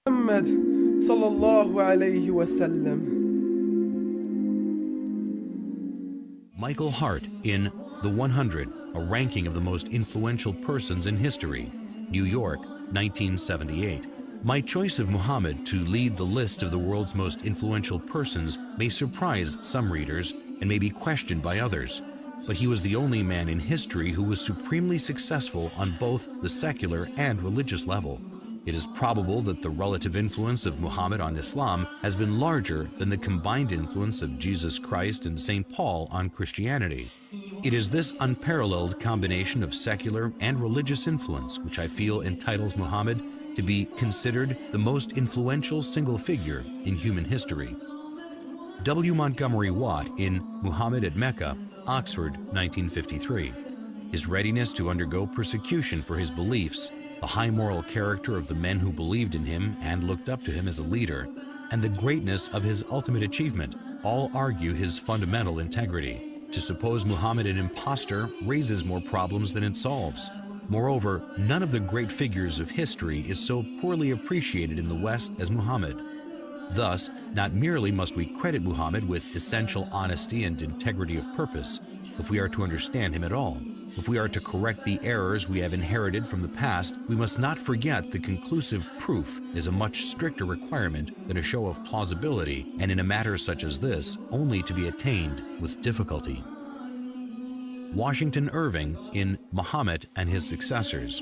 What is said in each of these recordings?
محمد صلى الله عليه وسلم. Michael Hart in The 100, a ranking of the most influential persons in history, New York, 1978. My choice of Muhammad to lead the list of the world's most influential persons may surprise some readers and may be questioned by others, but he was the only man in history who was supremely successful on both the secular and religious level. It is probable that the relative influence of Muhammad on Islam has been larger than the combined influence of Jesus Christ and St. Paul on Christianity. It is this unparalleled combination of secular and religious influence which I feel entitles Muhammad to be considered the most influential single figure in human history. W. Montgomery Watt in Muhammad at Mecca, Oxford, 1953. His readiness to undergo persecution for his beliefs, the high moral character of the men who believed in him and looked up to him as a leader, and the greatness of his ultimate achievement all argue his fundamental integrity. To suppose Muhammad an impostor raises more problems than it solves. Moreover, none of the great figures of history is so poorly appreciated in the West as Muhammad. Thus, not merely must we credit Muhammad with essential honesty and integrity of purpose, if we are to understand him at all. If we are to correct the errors we have inherited from the past, we must not forget that conclusive proof is a much stricter requirement than a show of plausibility, and in a matter such as this, only to be attained with difficulty. Washington Irving in Muhammad and His Successors.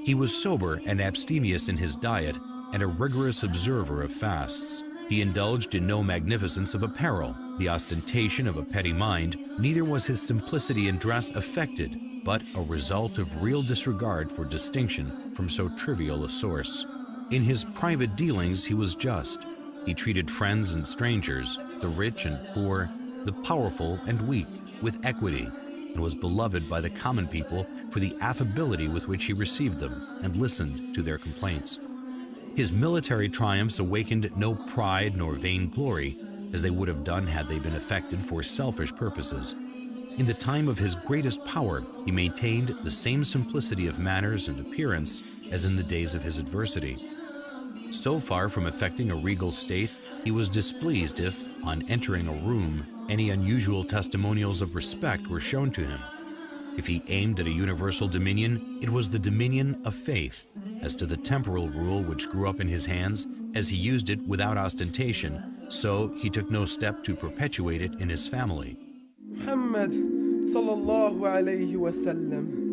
He was sober and abstemious in his diet and a rigorous observer of fasts. He indulged in no magnificence of apparel, the ostentation of a petty mind, neither was his simplicity in dress affected, but a result of real disregard for distinction from so trivial a source. In his private dealings he was just. He treated friends and strangers, the rich and poor, the powerful and weak, with equity, and was beloved by the common people for the affability with which he received them and listened to their complaints. His military triumphs awakened no pride nor vainglory, as they would have done had they been effected for selfish purposes. In the time of his greatest power, he maintained the same simplicity of manners and appearance as in the days of his adversity. So far from affecting a regal state, he was displeased if, on entering a room, any unusual testimonials of respect were shown to him. If he aimed at a universal dominion, it was the dominion of faith. As to the temporal rule which grew up in his hands, as he used it without ostentation, so he took no step to perpetuate it in his family. محمد صلى الله عليه وسلم.